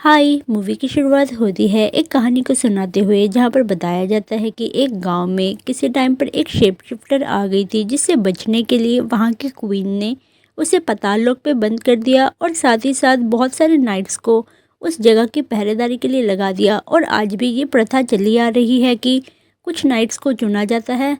हाय movie की शुरुआत होती है एक कहानी को सुनाते हुए जहाँ पर बताया जाता है कि एक गांव में किसी टाइम पर एक शेप शिफ्टर आ गई थी जिससे बचने के लिए वहाँ की क्वीन ने उसे पाताल लोक पे बंद कर दिया और साथ ही साथ बहुत सारे नाइट्स को उस जगह की पहरेदारी के लिए लगा दिया। और आज भी ये प्रथा चली आ रही है कि कुछ नाइट्स को चुना जाता है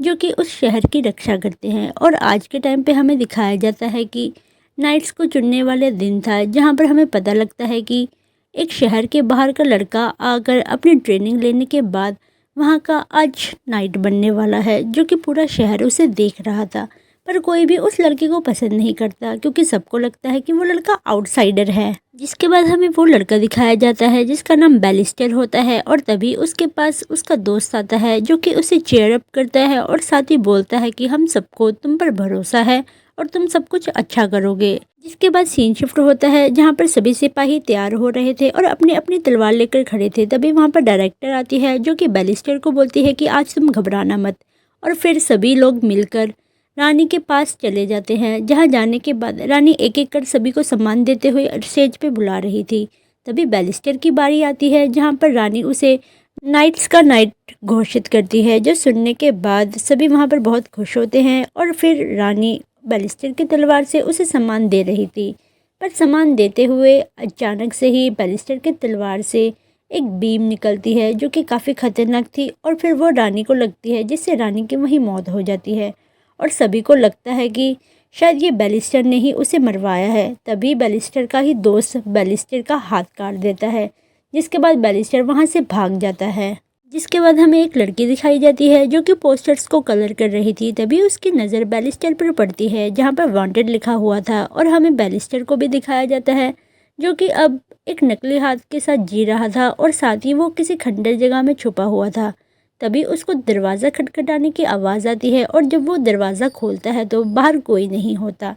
जो कि उस शहर की रक्षा करते हैं। और आज के टाइम पे हमें दिखाया जाता है कि नाइट्स को चुनने वाले दिन था जहाँ पर हमें पता लगता है कि एक शहर के बाहर का लड़का आकर अपनी ट्रेनिंग लेने के बाद वहाँ का आज नाइट बनने वाला है, जो कि पूरा शहर उसे देख रहा था। पर कोई भी उस लड़के को पसंद नहीं करता क्योंकि सबको लगता है कि वो लड़का आउटसाइडर है। जिसके बाद हमें वो लड़का दिखाया जाता है जिसका नाम बैलिस्टर होता है और तभी उसके पास उसका दोस्त आता है जो कि उसे चेयर अप करता है और साथ ही बोलता है कि हम सबको तुम पर भरोसा है और तुम सब कुछ अच्छा करोगे। जिसके बाद सीन शिफ्ट होता है जहाँ पर सभी सिपाही तैयार हो रहे थे और अपनी अपनी तलवार लेकर खड़े थे। तभी वहाँ पर डायरेक्टर आती है जो कि बैलिस्टर को बोलती है कि आज तुम घबराना मत। और फिर सभी लोग मिलकर रानी के पास चले जाते हैं, जहाँ जाने के बाद रानी एक एक कर सभी को सम्मान देते हुए स्टेज पे बुला रही थी। तभी बैलिस्टर की बारी आती है जहाँ पर रानी उसे नाइट्स का नाइट घोषित करती है, जो सुनने के बाद सभी वहाँ पर बहुत खुश होते हैं। और फिर रानी बैलिस्टर की तलवार से उसे सम्मान दे रही थी, पर सम्मान देते हुए अचानक से ही बैलिस्टर की तलवार से एक बीम निकलती है जो कि काफ़ी खतरनाक थी और फिर वो रानी को लगती है, जिससे रानी की वहीं मौत हो जाती है। और सभी को लगता है कि शायद ये बैलिस्टर ने ही उसे मरवाया है। तभी बैलिस्टर का ही दोस्त बैलिस्टर का हाथ काट देता है, जिसके बाद बैलिस्टर वहाँ से भाग जाता है। जिसके बाद हमें एक लड़की दिखाई जाती है जो कि पोस्टर्स को कलर कर रही थी। तभी उसकी नज़र बैलिस्टर पर पड़ती है जहाँ पर वांटेड लिखा हुआ था और हमें बैलिस्टर को भी दिखाया जाता है जो कि अब एक नकली हाथ के साथ जी रहा था और साथ ही वो किसी खंडर जगह में छुपा हुआ था। तभी उसको दरवाज़ा खटखटाने की आवाज़ आती है और जब वो दरवाज़ा खोलता है तो बाहर कोई नहीं होता।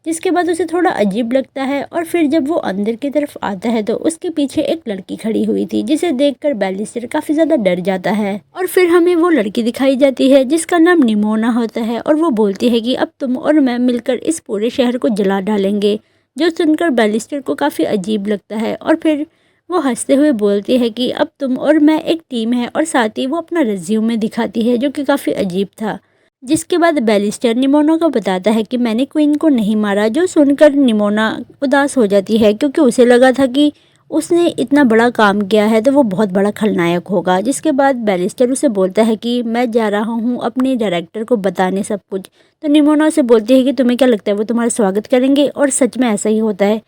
जिसके बाद उसे थोड़ा अजीब लगता है और फिर जब वो अंदर की तरफ आता है तो उसके पीछे एक लड़की खड़ी हुई थी, जिसे देखकर बैलिस्टर काफ़ी ज़्यादा डर जाता है। और फिर हमें वो लड़की दिखाई जाती है जिसका नाम निमोना होता है और वो बोलती है कि अब तुम और मैं मिलकर इस पूरे शहर को जला डालेंगे। जो सुनकर बैलिस्टर को काफ़ी अजीब लगता है और फिर वो हंसते हुए बोलती है कि अब तुम और मैं एक टीम है। और साथ ही वो अपना रिज्यूमे दिखाती है जो कि काफ़ी अजीब था। जिसके बाद बैलिस्टर निमोना को बताता है कि मैंने क्वीन को नहीं मारा। जो सुनकर निमोना उदास हो जाती है क्योंकि उसे लगा था कि उसने इतना बड़ा काम किया है तो वो बहुत बड़ा खलनायक होगा। जिसके बाद बैलिस्टर उसे बोलता है कि मैं जा रहा हूँ अपने डायरेक्टर को बताने सब कुछ। तो निमोना उसे बोलती है कि तुम्हें क्या लगता है वो तुम्हारा स्वागत करेंगे, और सच में ऐसा ही होता है।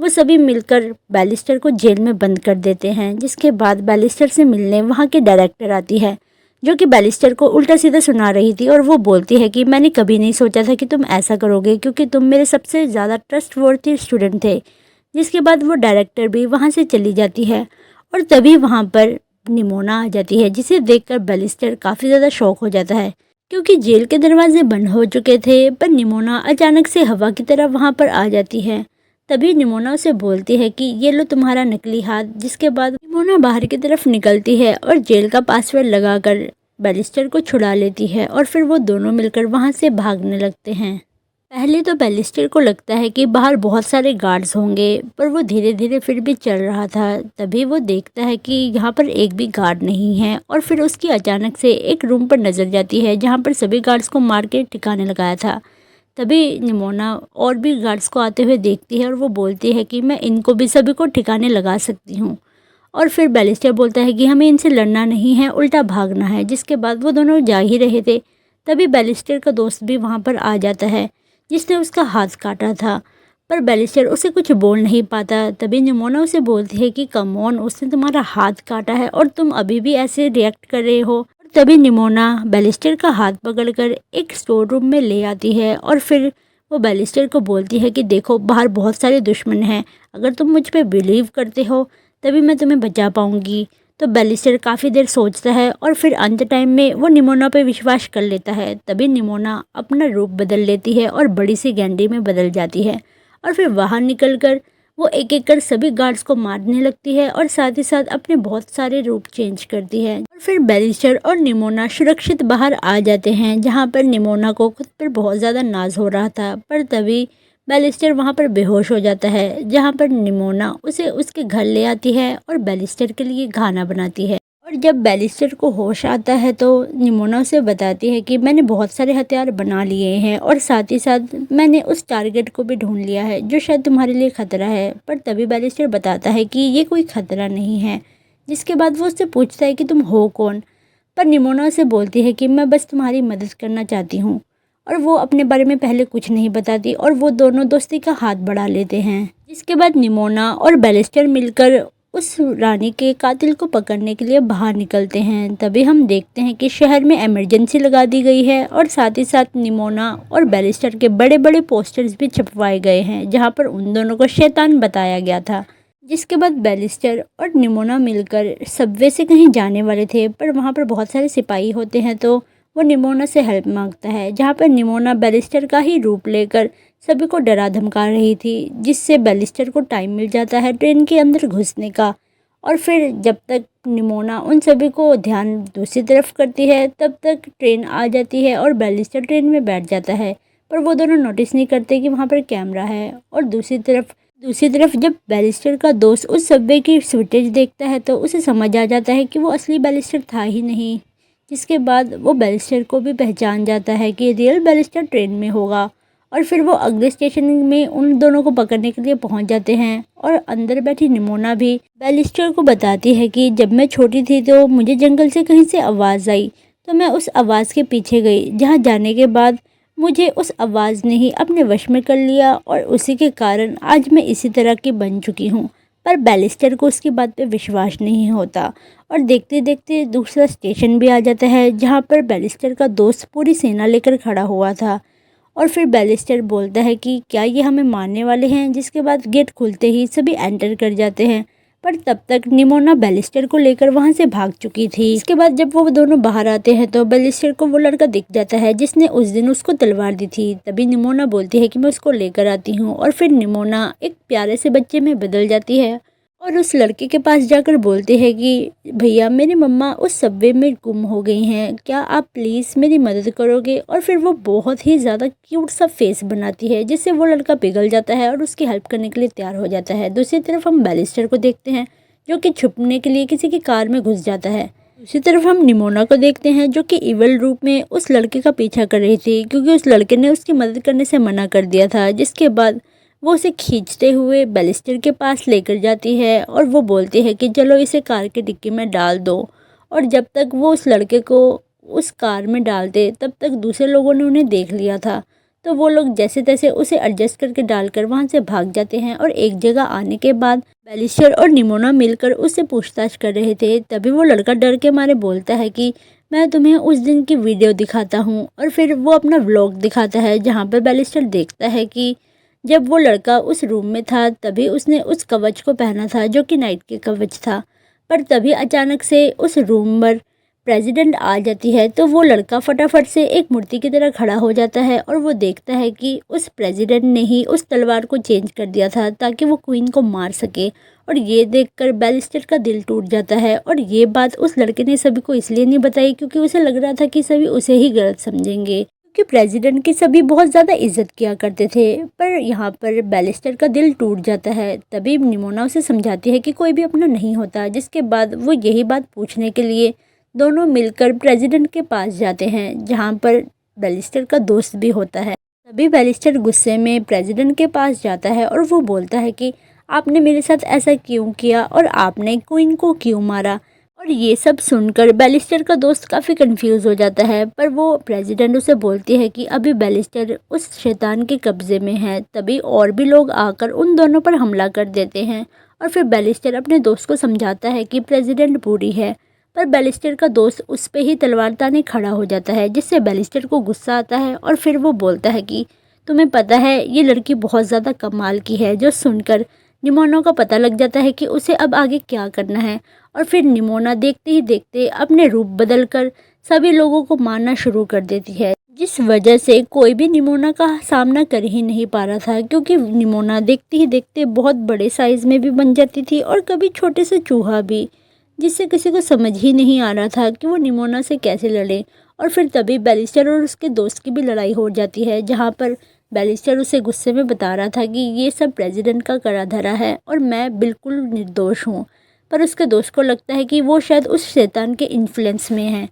वो सभी मिलकर बैलिस्टर को जेल में बंद कर देते हैं। जिसके बाद बैलिस्टर से मिलने वहाँ के डायरेक्टर आती है जो कि बैलिस्टर को उल्टा सीधा सुना रही थी और वो बोलती है कि मैंने कभी नहीं सोचा था कि तुम ऐसा करोगे क्योंकि तुम मेरे सबसे ज़्यादा ट्रस्टवर्थी स्टूडेंट थे। जिसके बाद वो डायरेक्टर भी वहाँ से चली जाती है और तभी वहाँ पर निमोना आ जाती है, जिसे देखकर बैलिस्टर काफ़ी ज़्यादा शॉक हो जाता है क्योंकि जेल के दरवाजे बंद हो चुके थे। पर निमोना अचानक से हवा की तरह वहाँ पर आ जाती है। तभी निमोना उसे बोलती है कि ये लो तुम्हारा नकली हाथ। जिसके बाद निमोना बाहर की तरफ निकलती है और जेल का पासवर्ड लगाकर बैलिस्टर को छुड़ा लेती है और फिर वो दोनों मिलकर वहाँ से भागने लगते हैं। पहले तो बैलिस्टर को लगता है कि बाहर बहुत सारे गार्ड्स होंगे, पर वो धीरे धीरे फिर भी चल रहा था। तभी वो देखता है कि यहाँ पर एक भी गार्ड नहीं है और फिर उसकी अचानक से एक रूम पर नज़र जाती है जहाँ पर सभी गार्ड्स को मार के ठिकाने लगाया था। तभी निमोना और भी गार्ड्स को आते हुए देखती है और वो बोलती है कि मैं इनको भी सभी को ठिकाने लगा सकती हूँ। और फिर बैलिस्टर बोलता है कि हमें इनसे लड़ना नहीं है, उल्टा भागना है। जिसके बाद वो दोनों जा ही रहे थे तभी बैलिस्टर का दोस्त भी वहाँ पर आ जाता है जिसने उसका हाथ काटा था, पर बैलिस्टर उसे कुछ बोल नहीं पाता। तभी निमोना उसे बोलती है कि कम ऑन, उसने तुम्हारा हाथ काटा है और तुम अभी भी ऐसे रिएक्ट कर रहे हो। तभी निमोना बैलिस्टर का हाथ पकड़कर एक स्टोर रूम में ले आती है और फिर वो बैलिस्टर को बोलती है कि देखो बाहर बहुत सारे दुश्मन हैं, अगर तुम मुझ पे बिलीव करते हो तभी मैं तुम्हें बचा पाऊंगी। तो बैलिस्टर काफ़ी देर सोचता है और फिर अंत टाइम में वो निमोना पे विश्वास कर लेता है। तभी निमोना अपना रूप बदल लेती है और बड़ी सी गैंडी में बदल जाती है और फिर बाहर निकलकर वो एक एक कर सभी गार्ड्स को मारने लगती है और साथ ही साथ अपने बहुत सारे रूप चेंज करती है। और फिर बैलिस्टर और निमोना सुरक्षित बाहर आ जाते हैं, जहाँ पर निमोना को खुद पर बहुत ज़्यादा नाज हो रहा था। पर तभी बैलिस्टर वहाँ पर बेहोश हो जाता है, जहाँ पर निमोना उसे उसके घर ले आती है और बैलिस्टर के लिए खाना बनाती है। और जब बैलिस्टर को होश आता है तो निमोना उसे बताती है कि मैंने बहुत सारे हथियार बना लिए हैं और साथ ही साथ मैंने उस टारगेट को भी ढूंढ लिया है जो शायद तुम्हारे लिए खतरा है। पर तभी बैलिस्टर बताता है कि ये कोई खतरा नहीं है। जिसके बाद वो उससे पूछता है कि तुम हो कौन। पर निमोना उसे बोलती है कि मैं बस तुम्हारी मदद करना चाहती हूँ। और वो अपने बारे में पहले कुछ नहीं बताती और वो दोनों दोस्ती का हाथ बढ़ा लेते हैं। जिसके बाद निमोना और बैलिस्टर मिलकर उस रानी के कातिल को पकड़ने के लिए बाहर निकलते हैं। तभी हम देखते हैं कि शहर में इमरजेंसी लगा दी गई है और साथ ही साथ निमोना और बैलिस्टर के बड़े बड़े पोस्टर्स भी छपवाए गए हैं जहां पर उन दोनों को शैतान बताया गया था। जिसके बाद बैलिस्टर और निमोना मिलकर सबवे से कहीं जाने वाले थे, पर वहां पर बहुत सारे सिपाही होते हैं तो वो निमोना से हेल्प मांगता है, जहाँ पर निमोना बैलिस्टर का ही रूप लेकर सभी को डरा धमका रही थी, जिससे बैलिस्टर को टाइम मिल जाता है ट्रेन के अंदर घुसने का। और फिर जब तक निमोना उन सभी को ध्यान दूसरी तरफ करती है तब तक ट्रेन आ जाती है और बैलिस्टर ट्रेन में बैठ जाता है। पर वो दोनों नोटिस नहीं करते कि वहाँ पर कैमरा है। और दूसरी तरफ जब बैलिस्टर का दोस्त उस सबवे की फुटेज देखता है तो उसे समझ आ जाता है कि वो असली बैलिस्टर था ही नहीं। जिसके बाद वो बैलिस्टर को भी पहचान जाता है कि रियल बैलिस्टर ट्रेन में होगा। और फिर वो अगले स्टेशन में उन दोनों को पकड़ने के लिए पहुंच जाते हैं। और अंदर बैठी निमोना भी बैलिस्टर को बताती है कि जब मैं छोटी थी तो मुझे जंगल से कहीं से आवाज़ आई, तो मैं उस आवाज़ के पीछे गई, जहाँ जाने के बाद मुझे उस आवाज़ ने ही अपने वश में कर लिया और उसी के कारण आज मैं इसी तरह की बन चुकी हूँ। पर बैलिस्टर को उसकी बात पे विश्वास नहीं होता और देखते देखते दूसरा स्टेशन भी आ जाता है, जहाँ पर बैलिस्टर का दोस्त पूरी सेना लेकर खड़ा हुआ था। और फिर बैलिस्टर बोलता है कि क्या ये हमें मारने वाले हैं। जिसके बाद गेट खुलते ही सभी एंटर कर जाते हैं, पर तब तक निमोना बैलिस्टर को लेकर वहां से भाग चुकी थी। इसके बाद जब वो दोनों बाहर आते हैं तो बैलिस्टर को वो लड़का दिख जाता है जिसने उस दिन उसको तलवार दी थी। तभी निमोना बोलती है कि मैं उसको लेकर आती हूँ और फिर निमोना एक प्यारे से बच्चे में बदल जाती है और उस लड़के के पास जाकर बोलते हैं कि भैया मेरी मम्मा उस सबवे में गुम हो गई हैं, क्या आप प्लीज़ मेरी मदद करोगे। और फिर वो बहुत ही ज़्यादा क्यूट सा फेस बनाती है जिससे वो लड़का पिघल जाता है और उसकी हेल्प करने के लिए तैयार हो जाता है। दूसरी तरफ हम बैलिस्टर को देखते हैं जो कि छुपने के लिए किसी की कार में घुस जाता है। दूसरी तरफ हम निमोना को देखते हैं जो कि इवल रूप में उस लड़के का पीछा कर रही थी, क्योंकि उस लड़के ने उसकी मदद करने से मना कर दिया था। जिसके बाद वो उसे खींचते हुए बैलिस्टर के पास लेकर जाती है और वो बोलती है कि चलो इसे कार के डिक्की में डाल दो। और जब तक वो उस लड़के को उस कार में डालते तब तक दूसरे लोगों ने उन्हें देख लिया था, तो वो लोग जैसे तैसे उसे एडजस्ट करके डालकर वहाँ से भाग जाते हैं। और एक जगह आने के बाद बैलिस्टर और निमोना मिलकर उससे पूछताछ कर रहे थे। तभी वो लड़का डर के मारे बोलता है कि मैं तुम्हें उस दिन की वीडियो दिखाता हूँ। और फिर वो अपना व्लॉग दिखाता है जहाँ पर बैलिस्टर देखता है कि जब वो लड़का उस रूम में था तभी उसने उस कवच को पहना था जो कि नाइट के कवच था। पर तभी अचानक से उस रूम पर प्रेसिडेंट आ जाती है, तो वो लड़का फटाफट से एक मूर्ति की तरह खड़ा हो जाता है और वो देखता है कि उस प्रेसिडेंट ने ही उस तलवार को चेंज कर दिया था ताकि वो क्वीन को मार सके। और ये देखकर बैलिस्टर का दिल टूट जाता है। और ये बात उस लड़के ने सभी को इसलिए नहीं बताई क्योंकि उसे लग रहा था कि सभी उसे ही गलत समझेंगे, क्योंकि प्रेसिडेंट की सभी बहुत ज़्यादा इज्जत किया करते थे। पर यहाँ पर बैलिस्टर का दिल टूट जाता है। तभी निमोना उसे समझाती है कि कोई भी अपना नहीं होता। जिसके बाद वो यही बात पूछने के लिए दोनों मिलकर प्रेसिडेंट के पास जाते हैं, जहाँ पर बैलिस्टर का दोस्त भी होता है। तभी बैलिस्टर गुस्से में प्रेसिडेंट के पास जाता है और वो बोलता है कि आपने मेरे साथ ऐसा क्यों किया और आपने क्वीन को क्यों मारा। और ये सब सुनकर बैलिस्टर का दोस्त काफ़ी कंफ्यूज हो जाता है, पर वो प्रेसिडेंट उसे बोलती है कि अभी बैलिस्टर उस शैतान के कब्जे में है। तभी और भी लोग आकर उन दोनों पर हमला कर देते हैं और फिर बैलिस्टर अपने दोस्त को समझाता है कि प्रेसिडेंट बुरी है, पर बैलिस्टर का दोस्त उस पे ही तलवार ताने खड़ा हो जाता है, जिससे बैलिस्टर को गुस्सा आता है। और फिर वो बोलता है कि तुम्हें पता है ये लड़की बहुत ज़्यादा कमाल की है। जो सुनकर निमोना को पता लग जाता है कि उसे अब आगे क्या करना है। और फिर निमोना देखते ही देखते अपने रूप बदलकर सभी लोगों को मारना शुरू कर देती है, जिस वजह से कोई भी निमोना का सामना कर ही नहीं पा रहा था, क्योंकि निमोना देखते ही देखते बहुत बड़े साइज में भी बन जाती थी और कभी छोटे से चूहा भी, जिससे किसी को समझ ही नहीं आ रहा था कि वो निमोना से कैसे लड़े। और फिर तभी बैलिस्टर और उसके दोस्त की भी लड़ाई हो जाती है, जहाँ पर बैरिस्टर उसे गुस्से में बता रहा था कि ये सब प्रेसिडेंट का करा धरा है और मैं बिल्कुल निर्दोष हूँ, पर उसके दोस्त को लगता है कि वो शायद उस शैतान के इन्फ्लुएंस में है।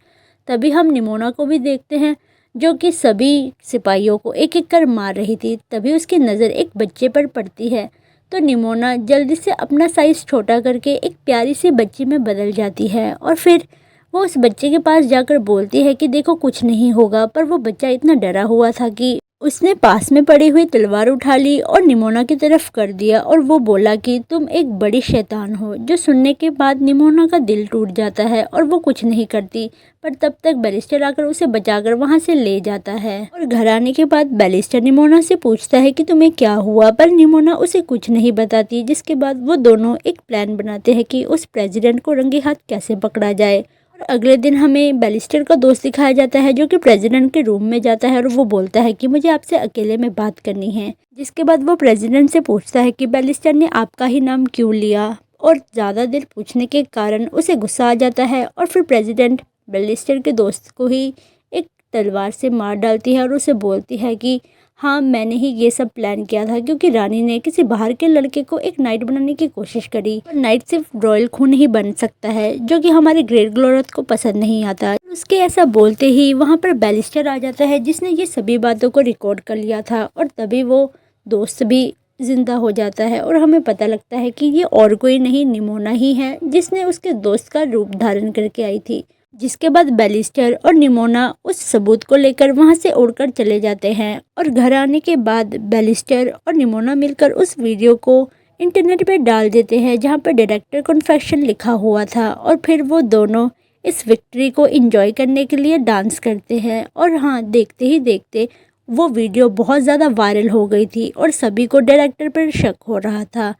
तभी हम निमोना को भी देखते हैं जो कि सभी सिपाहियों को एक एक कर मार रही थी। तभी उसकी नज़र एक बच्चे पर पड़ती है, तो निमोना जल्दी से अपना साइज़ छोटा करके एक प्यारी सी बच्ची में बदल जाती है और फिर वो उस बच्चे के पास जाकर बोलती है कि देखो कुछ नहीं होगा। पर वो बच्चा इतना डरा हुआ था कि उसने पास में पड़ी हुई तलवार उठा ली और निमोना की तरफ कर दिया और वो बोला कि तुम एक बड़ी शैतान हो। जो सुनने के बाद निमोना का दिल टूट जाता है और वो कुछ नहीं करती, पर तब तक बैरिस्टर आकर उसे बचाकर वहां से ले जाता है। और घर आने के बाद बैरिस्टर निमोना से पूछता है कि तुम्हें क्या हुआ, पर निमोना उसे कुछ नहीं बताती। जिसके बाद वो दोनों एक प्लान बनाते हैं कि उस प्रेसिडेंट को रंगे हाथ कैसे पकड़ा जाए। और अगले दिन हमें बैरिस्टर का दोस्त दिखाया जाता है जो कि प्रेसिडेंट के रूम में जाता है और वो बोलता है कि मुझे आपसे अकेले में बात करनी है। जिसके बाद वो प्रेसिडेंट से पूछता है कि बैरिस्टर ने आपका ही नाम क्यों लिया, और ज़्यादा देर पूछने के कारण उसे गुस्सा आ जाता है और फिर प्रेसिडेंट बैरिस्टर के दोस्त को ही एक तलवार से मार डालती है और उसे बोलती है कि हाँ मैंने ही ये सब प्लान किया था, क्योंकि रानी ने किसी बाहर के लड़के को एक नाइट बनाने की कोशिश करी और नाइट सिर्फ रॉयल खून ही बन सकता है जो कि हमारे ग्रेट ग्लोरथ को पसंद नहीं आता। उसके ऐसा बोलते ही वहाँ पर बैरिस्टर आ जाता है जिसने ये सभी बातों को रिकॉर्ड कर लिया था और तभी वो दोस्त भी जिंदा हो जाता है और हमें पता लगता है कि ये और कोई नहीं निमोना ही है जिसने उसके दोस्त का रूप धारण करके आई थी। जिसके बाद बैरिस्टर और निमोना उस सबूत को लेकर वहां से उड़कर चले जाते हैं और घर आने के बाद बैरिस्टर और निमोना मिलकर उस वीडियो को इंटरनेट पे डाल देते हैं जहां पर डायरेक्टर कन्फेशन लिखा हुआ था। और फिर वो दोनों इस विक्ट्री को एंजॉय करने के लिए डांस करते हैं। और हाँ, देखते ही देखते वो वीडियो बहुत ज़्यादा वायरल हो गई थी और सभी को डायरेक्टर पर शक हो रहा था।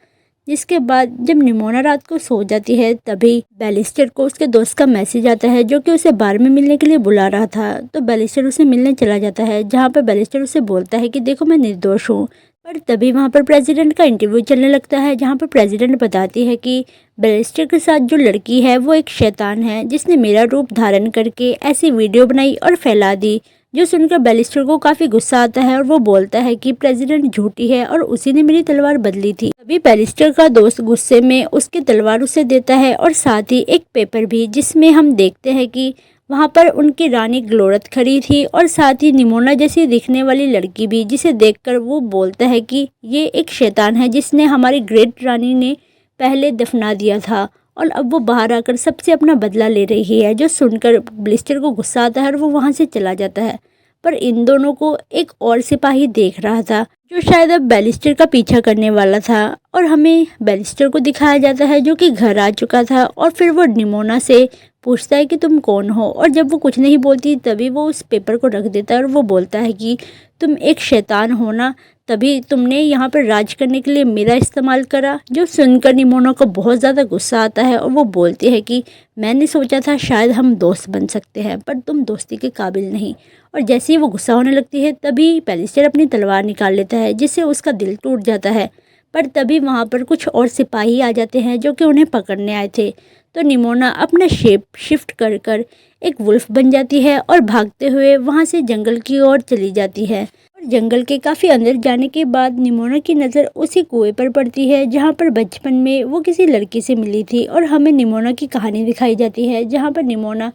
जिसके बाद जब निमोना रात को सो जाती है तभी बैरिस्टर को उसके दोस्त का मैसेज आता है जो कि उसे बार में मिलने के लिए बुला रहा था। तो बैरिस्टर उसे मिलने चला जाता है जहाँ पर बैरिस्टर उसे बोलता है कि देखो मैं निर्दोष हूँ। पर तभी वहाँ पर प्रेसिडेंट का इंटरव्यू चलने लगता है जहाँ पर प्रेसिडेंट बताती है कि बैरिस्टर के साथ जो लड़की है वो एक शैतान है जिसने मेरा रूप धारण करके ऐसी वीडियो बनाई और फैला दी। जो सुनकर बैरिस्टर को काफ़ी गुस्सा आता है और वो बोलता है कि प्रेसिडेंट झूठी है और उसी ने मेरी तलवार बदली थी। तभी बैरिस्टर का दोस्त गुस्से में उसकी तलवार उसे देता है और साथ ही एक पेपर भी, जिसमें हम देखते हैं कि वहाँ पर उनकी रानी ग्लोरथ खड़ी थी और साथ ही निमोना जैसी दिखने वाली लड़की भी, जिसे देखकर वो बोलता है कि ये एक शैतान है जिसने हमारी ग्रेट रानी ने पहले दफना दिया था और अब वो बाहर आकर सबसे अपना बदला ले रही है। जो सुनकर बैरिस्टर को गुस्सा आता है और वो वहाँ से चला जाता है। पर इन दोनों को एक और सिपाही देख रहा था जो शायद अब बैरिस्टर का पीछा करने वाला था और हमें बैरिस्टर को दिखाया जाता है जो कि घर आ चुका था। और फिर वो निमोना से पूछता है कि तुम कौन हो, और जब वो कुछ नहीं बोलती तभी वो उस पेपर को रख देता है और वो बोलता है कि तुम एक शैतान हो ना, तभी तुमने यहाँ पर राज करने के लिए मेरा इस्तेमाल करा। जो सुनकर निमोना को बहुत ज़्यादा गुस्सा आता है और वो बोलती है कि मैंने सोचा था शायद हम दोस्त बन सकते हैं, पर तुम दोस्ती के काबिल नहीं। और जैसे ही वो गुस्सा होने लगती है तभी बैरिस्टर अपनी तलवार निकाल लेता है जिससे उसका दिल टूट जाता है। पर तभी वहाँ पर कुछ और सिपाही आ जाते हैं जो कि उन्हें पकड़ने आए थे। तो निमोना अपना शेप शिफ्ट कर कर एक वुल्फ बन जाती है और भागते हुए वहाँ से जंगल की ओर चली जाती है। और जंगल के काफ़ी अंदर जाने के बाद निमोना की नज़र उसी कुएं पर पड़ती है जहाँ पर बचपन में वो किसी लड़की से मिली थी। और हमें निमोना की कहानी दिखाई जाती है जहाँ पर निमोना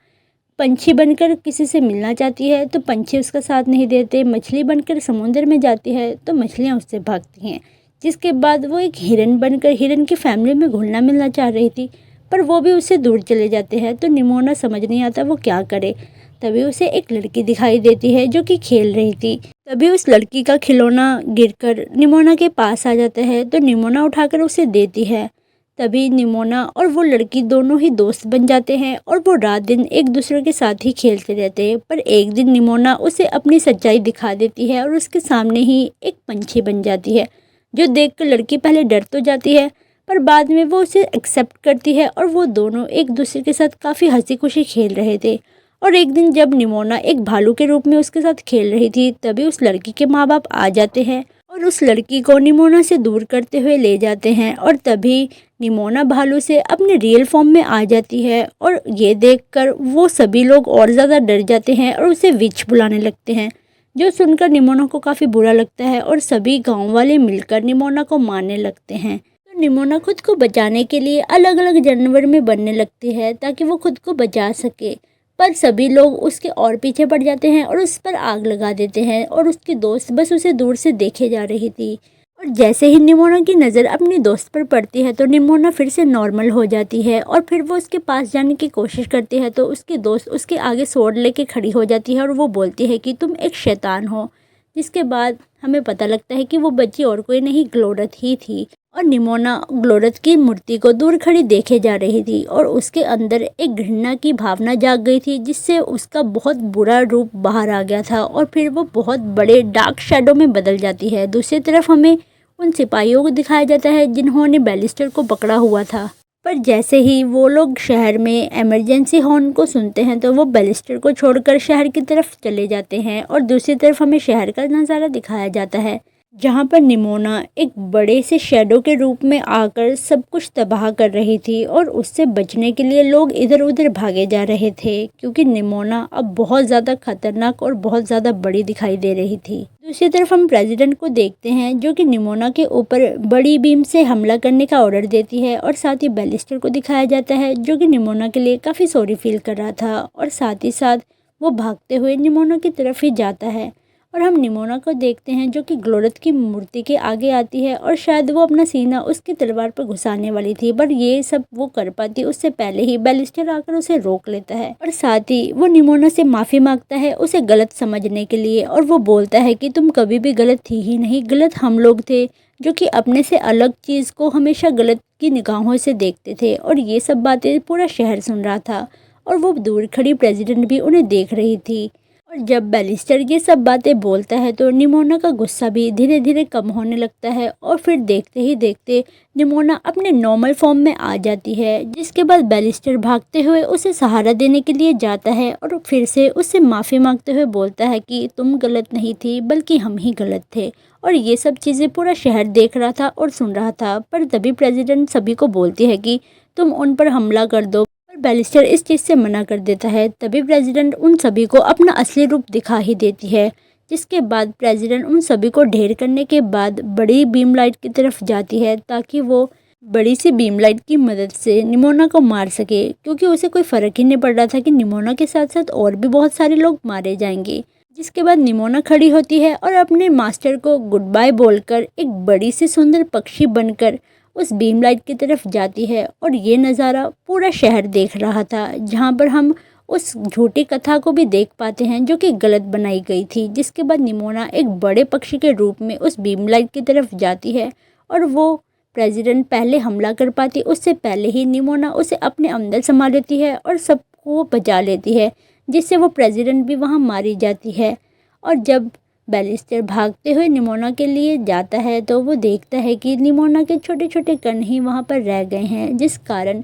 पंछी बनकर किसी से मिलना चाहती है तो पंछी उसका साथ नहीं देते, मछली बनकर समुद्र में जाती है तो मछलियाँ उससे भागती हैं। जिसके बाद वो एक हिरन बनकर हिरन की फैमिली में घुलना मिलना चाह रही थी, पर वो भी उससे दूर चले जाते हैं। तो निमोना समझ नहीं आता वो क्या करे। तभी उसे एक लड़की दिखाई देती है जो कि खेल रही थी। तभी उस लड़की का खिलौना गिरकर निमोना के पास आ जाता है तो निमोना उठाकर उसे देती है। तभी निमोना और वो लड़की दोनों ही दोस्त बन जाते हैं और वो रात दिन एक दूसरे के साथ ही खेलते रहते हैं। पर एक दिन निमोना उसे अपनी सच्चाई दिखा देती है और उसके सामने ही एक पंछी बन जाती है। जो देखकर लड़की पहले डर तो जाती है पर बाद में वो उसे एक्सेप्ट करती है और वो दोनों एक दूसरे के साथ काफ़ी हंसी खुशी खेल रहे थे। और एक दिन जब निमोना एक भालू के रूप में उसके साथ खेल रही थी तभी उस लड़की के माँ बाप आ जाते हैं और उस लड़की को निमोना से दूर करते हुए ले जाते हैं। और तभी निमोना भालू से अपने रियल फॉर्म में आ जाती है और ये देखकर वो सभी लोग और ज़्यादा डर जाते हैं और उसे विच बुलाने लगते हैं। जो सुनकर निमोना को काफ़ी बुरा लगता है और सभी गांव वाले मिलकर निमोना को मारने लगते हैं। तो निमोना खुद को बचाने के लिए अलग अलग जानवर में बनने लगती है ताकि वो खुद को बचा सके, पर सभी लोग उसके और पीछे पड़ जाते हैं और उस पर आग लगा देते हैं और उसकी दोस्त बस उसे दूर से देखे जा रही थी। और जैसे ही निमोना की नज़र अपनी दोस्त पर पड़ती है तो निमोना फिर से नॉर्मल हो जाती है और फिर वो उसके पास जाने की कोशिश करती है तो उसकी दोस्त उसके आगे स्वॉर्ड लेके खड़ी हो जाती है और वो बोलती है कि तुम एक शैतान हो। जिसके बाद हमें पता लगता है कि वो बच्ची और कोई नहीं ग्लोरथ ही थी और निमोना ग्लोरथ की मूर्ति को दूर खड़ी देखे जा रही थी और उसके अंदर एक घृणा की भावना जाग गई थी जिससे उसका बहुत बुरा रूप बाहर आ गया था और फिर वो बहुत बड़े डार्क शैडो में बदल जाती है। दूसरी तरफ हमें उन सिपाहियों को दिखाया जाता है जिन्होंने बैलिस्टर को पकड़ा हुआ था, पर जैसे ही वो लोग शहर में इमरजेंसी हॉर्न को सुनते हैं तो वो बैलिस्टर को छोड़कर शहर की तरफ चले जाते हैं और दूसरी तरफ हमें शहर का नज़ारा दिखाया जाता है जहाँ पर निमोना एक बड़े से शैडो के रूप में आकर सब कुछ तबाह कर रही थी और उससे बचने के लिए लोग इधर उधर भागे जा रहे थे क्योंकि निमोना अब बहुत ज़्यादा खतरनाक और बहुत ज़्यादा बड़ी दिखाई दे रही थी। दूसरी तरफ हम प्रेसिडेंट को देखते हैं जो कि निमोना के ऊपर बड़ी बीम से हमला करने का ऑर्डर देती है और साथ ही बैलिस्टर को दिखाया जाता है जो कि निमोना के लिए काफ़ी सॉरी फील कर रहा था और साथ ही साथ वो भागते हुए निमोना की तरफ ही जाता है और हम निमोना को देखते हैं जो कि ग्लोरथ की मूर्ति के आगे आती है और शायद वो अपना सीना उसकी तलवार पर घुसाने वाली थी, पर ये सब वो कर पाती उससे पहले ही बैलिस्टर आकर उसे रोक लेता है और साथ ही वो निमोना से माफ़ी मांगता है उसे गलत समझने के लिए और वो बोलता है कि तुम कभी भी गलत थी ही नहीं, गलत हम लोग थे जो कि अपने से अलग चीज़ को हमेशा गलत की निगाहों से देखते थे। और ये सब बातें पूरा शहर सुन रहा था और वो दूर खड़ी प्रेसिडेंट भी उन्हें देख रही थी। और जब बैलिस्टर ये सब बातें बोलता है तो निमोना का गुस्सा भी धीरे धीरे कम होने लगता है और फिर देखते ही देखते निमोना अपने नॉर्मल फॉर्म में आ जाती है, जिसके बाद बैलिस्टर भागते हुए उसे सहारा देने के लिए जाता है और फिर से उससे माफ़ी मांगते हुए बोलता है कि तुम गलत नहीं थी बल्कि हम ही गलत थे। और ये सब चीज़ें पूरा शहर देख रहा था और सुन रहा था, पर तभी प्रेसिडेंट सभी को बोलती है कि तुम उन पर हमला कर दो, पर बैलिस्टर इस चीज़ से मना कर देता है। तभी प्रेसिडेंट उन सभी को अपना असली रूप दिखा ही देती है, जिसके बाद प्रेसिडेंट उन सभी को ढेर करने के बाद बड़ी बीम लाइट की तरफ जाती है ताकि वो बड़ी सी बीम लाइट की मदद से निमोना को मार सके, क्योंकि उसे कोई फ़र्क ही नहीं पड़ रहा था कि निमोना के साथ साथ और भी बहुत सारे लोग मारे जाएंगे। जिसके बाद निमोना खड़ी होती है और अपने मास्टर को गुड बाय बोलकर एक बड़ी सी सुंदर पक्षी बनकर उस बीम लाइट की तरफ जाती है। और ये नज़ारा पूरा शहर देख रहा था, जहाँ पर हम उस झूठी कथा को भी देख पाते हैं जो कि गलत बनाई गई थी। जिसके बाद निमोना एक बड़े पक्षी के रूप में उस बीम लाइट की तरफ जाती है और वो प्रेसिडेंट पहले हमला कर पाती उससे पहले ही निमोना उसे अपने अंदर समा लेती है और सबको बचा लेती है, जिससे वो प्रेसिडेंट भी वहाँ मारी जाती है। और जब बैलिस्टर भागते हुए निमोना के लिए जाता है तो वो देखता है कि निमोना के छोटे छोटे कण ही वहाँ पर रह गए हैं, जिस कारण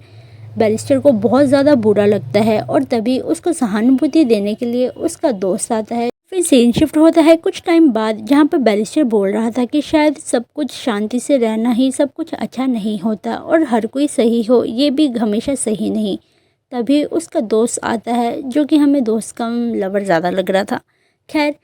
बैलिस्टर को बहुत ज़्यादा बुरा लगता है और तभी उसको सहानुभूति देने के लिए उसका दोस्त आता है। फिर सीन शिफ्ट होता है कुछ टाइम बाद, जहाँ पर बैलिस्टर बोल रहा था कि शायद सब कुछ शांति से रहना ही सब कुछ अच्छा नहीं होता और हर कोई सही हो ये भी हमेशा सही नहीं। तभी उसका दोस्त आता है जो कि हमें दोस्त कम लवर ज़्यादा लग रहा था। खैर,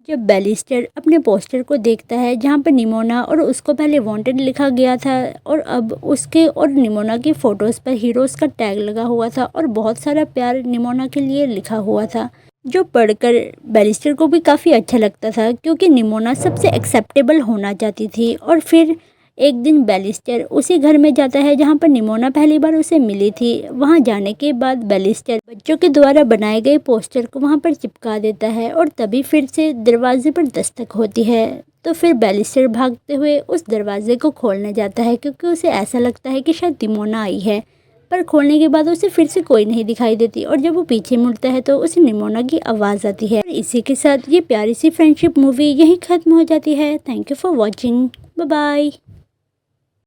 जब बैलिस्टर अपने पोस्टर को देखता है जहाँ पर निमोना और उसको पहले वांटेड लिखा गया था और अब उसके और निमोना की फ़ोटोज़ पर हीरोज़ का टैग लगा हुआ था और बहुत सारा प्यार निमोना के लिए लिखा हुआ था, जो पढ़कर बैलिस्टर को भी काफ़ी अच्छा लगता था क्योंकि निमोना सबसे एक्सेप्टेबल होना चाहती थी। और फिर एक दिन बैलिस्टर उसी घर में जाता है जहाँ पर निमोना पहली बार उसे मिली थी। वहाँ जाने के बाद बैलिस्टर बच्चों के द्वारा बनाए गए पोस्टर को वहाँ पर चिपका देता है और तभी फिर से दरवाजे पर दस्तक होती है। तो फिर बैलिस्टर भागते हुए उस दरवाजे को खोलने जाता है क्योंकि उसे ऐसा लगता है कि शायद निमोना आई है, पर खोलने के बाद उसे फिर से कोई नहीं दिखाई देती और जब वो पीछे मुड़ता है तो उसे निमोना की आवाज़ आती है। और इसी के साथ ये प्यारी सी फ्रेंडशिप मूवी यहीं ख़त्म हो जाती है। Thank you for watching. Bye bye.